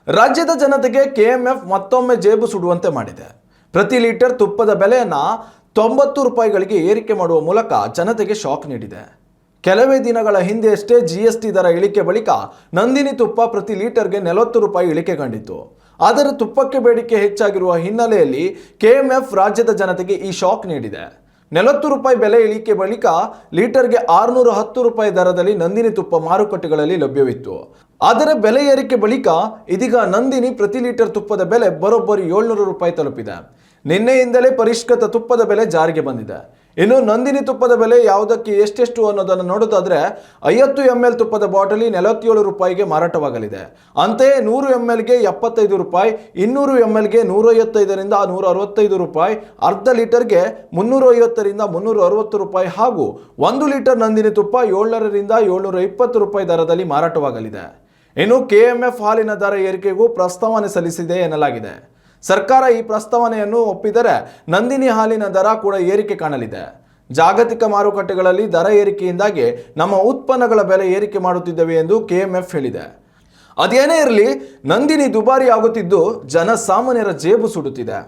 ರಾಜ್ಯದ ಜನತೆಗೆ ಕೆಎಂಎಫ್ ಮತ್ತೊಮ್ಮೆ ಜೇಬು ಸುಡುವಂತೆ ಮಾಡಿದೆ. ಪ್ರತಿ ಲೀಟರ್ ತುಪ್ಪದ ಬೆಲೆಯನ್ನು 90 ರೂಪಾಯಿಗಳಿಗೆ ಏರಿಕೆ ಮಾಡುವ ಮೂಲಕ ಜನತೆಗೆ ಶಾಕ್ ನೀಡಿದೆ. ಕೆಲವೇ ದಿನಗಳ ಹಿಂದೆಯಷ್ಟೇ ಜಿಎಸ್ಟಿ ದರ ಇಳಿಕೆ ಬಳಿಕ ನಂದಿನಿ ತುಪ್ಪ ಪ್ರತಿ ಲೀಟರ್ಗೆ 40 ರೂಪಾಯಿ ಇಳಿಕೆ ಕಂಡಿತ್ತು. ಆದರೆ ತುಪ್ಪಕ್ಕೆ ಬೇಡಿಕೆ ಹೆಚ್ಚಾಗಿರುವ ಹಿನ್ನೆಲೆಯಲ್ಲಿ ಕೆಎಂಎಫ್ ರಾಜ್ಯದ ಜನತೆಗೆ ಈ ಶಾಕ್ ನೀಡಿದೆ. 40 ರೂಪಾಯಿ ಬೆಲೆ ಇಳಿಕೆ ಬಳಿಕ ಲೀಟರ್ಗೆ 610 ರೂಪಾಯಿ ದರದಲ್ಲಿ ನಂದಿನಿ ತುಪ್ಪ ಮಾರುಕಟ್ಟೆಗಳಲ್ಲಿ ಲಭ್ಯವಿತ್ತು. ಆದರೆ ಬೆಲೆ ಏರಿಕೆ ಬಳಿಕ ಇದೀಗ ನಂದಿನಿ ಪ್ರತಿ ಲೀಟರ್ ತುಪ್ಪದ ಬೆಲೆ ಬರೋಬ್ಬರಿ 700 ರೂಪಾಯಿ ತಲುಪಿದೆ. ನಿನ್ನೆಯಿಂದಲೇ ಪರಿಷ್ಕೃತ ತುಪ್ಪದ ಬೆಲೆ ಜಾರಿಗೆ ಬಂದಿದೆ. ಇನ್ನು ನಂದಿನಿ ತುಪ್ಪದ ಬೆಲೆ ಯಾವುದಕ್ಕೆ ಎಷ್ಟೆಷ್ಟು ಅನ್ನೋದನ್ನು ನೋಡೋದಾದ್ರೆ 50 ml ತುಪ್ಪದ ಬಾಟಲಿ 47 ರೂಪಾಯಿಗೆ ಮಾರಾಟವಾಗಲಿದೆ. ಅಂತೆಯೇ 100 mlಗೆ 75 ರೂಪಾಯಿ, 200 mlಗೆ 155ರಿಂದ 165 ರೂಪಾಯಿ, ಅರ್ಧ ಲೀಟರ್ಗೆ 350ರಿಂದ 360 ರೂಪಾಯಿ ಹಾಗೂ 1 ಲೀಟರ್ ನಂದಿನಿ ತುಪ್ಪ 700ರಿಂದ 720 ರೂಪಾಯಿ ದರದಲ್ಲಿ ಮಾರಾಟವಾಗಲಿದೆ. ಇನ್ನು ಕೆಎಂಎಫ್ ಹಾಲಿನ ದರ ಏರಿಕೆಗೂ ಪ್ರಸ್ತಾವನೆ ಸಲ್ಲಿಸಿದೆ ಎನ್ನಲಾಗಿದೆ. ಸರ್ಕಾರ ಈ ಪ್ರಸ್ತಾವನೆಯನ್ನು ಒಪ್ಪಿದರೆ ನಂದಿನಿ ಹಾಲಿನ ದರ ಕೂಡ ಏರಿಕೆ ಕಾಣಲಿದೆ. ಜಾಗತಿಕ ಮಾರುಕಟ್ಟೆಗಳಲ್ಲಿ ದರ ಏರಿಕೆಯಿಂದಾಗಿ ನಮ್ಮ ಉತ್ಪನ್ನಗಳ ಬೆಲೆ ಏರಿಕೆ ಮಾಡುತ್ತಿದ್ದೇವೆ ಎಂದು ಕೆಎಂಎಫ್ ಹೇಳಿದೆ. ಅದೇನೇ ಇರಲಿ, ನಂದಿನಿ ದುಬಾರಿ ಆಗುತ್ತಿದ್ದು ಜನಸಾಮಾನ್ಯರ ಜೇಬು ಸುಡುತ್ತಿದೆ.